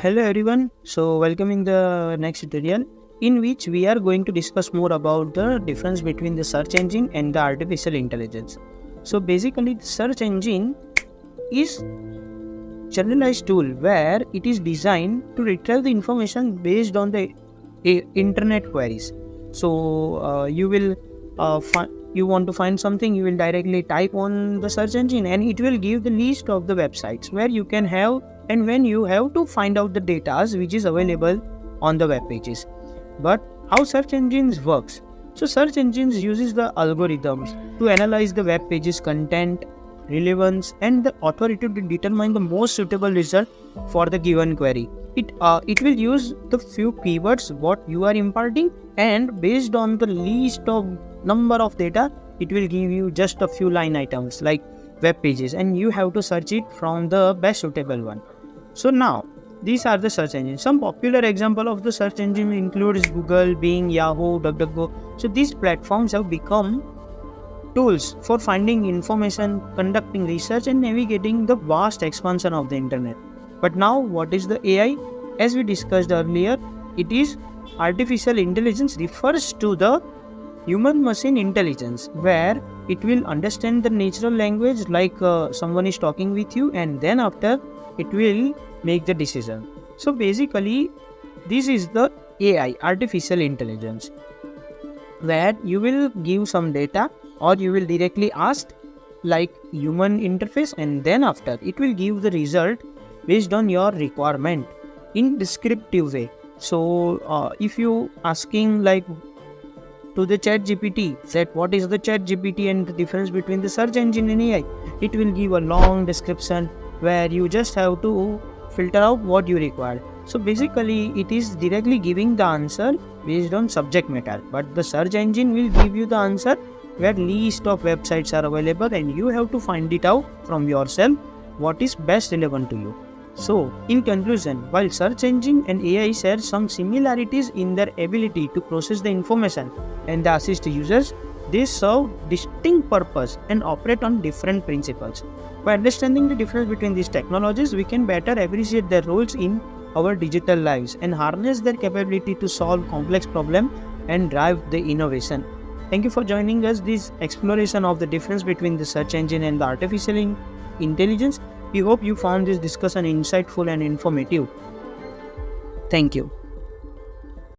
Hello everyone. So welcome in the next tutorial in which we are going to discuss more about the difference between the search engine and the artificial intelligence. So basically the search engine is generalized tool where it is designed to retrieve the information based on the internet queries. So you will you want to find something, you will directly type on the search engine and it will give the list of the websites where you can have, and when you have to find out the data which is available on the web pages. But how search engines works? So search engines uses the algorithms to analyze the web pages content, relevance and the authority to determine the most suitable result for the given query. It will use the few keywords what you are imparting, and based on the list of number of data it will give you just a few line items like web pages, and you have to search it from the best suitable one. So now these are the search engines. Some popular example of the search engine includes Google, Bing, Yahoo, DuckDuckGo. So these platforms have become tools for finding information, conducting research and navigating the vast expansion of the internet. But now what is the AI? As we discussed earlier, it is artificial intelligence refers to the human machine intelligence where it will understand the natural language like someone is talking with you, and then after it will make the decision. So basically this is the AI, artificial intelligence, where you will give some data or you will directly ask like human interface, and then after it will give the result based on your requirement in descriptive way. So if you asking like to the chat gpt that what is the chat gpt and the difference between the search engine and AI, it will give a long description where you just have to filter out what you require. So basically it is directly giving the answer based on subject matter, but the search engine will give you the answer where list of websites are available and you have to find it out from yourself what is best relevant to you. So in conclusion, while search engine and AI share some similarities in their ability to process the information and assist users, they serve distinct purpose and operate on different principles. By understanding the difference between these technologies, we can better appreciate their roles in our digital lives and harness their capability to solve complex problems and drive the innovation. Thank you for joining us this exploration of the difference between the search engine and the artificial intelligence. We hope you found this discussion insightful and informative. Thank you.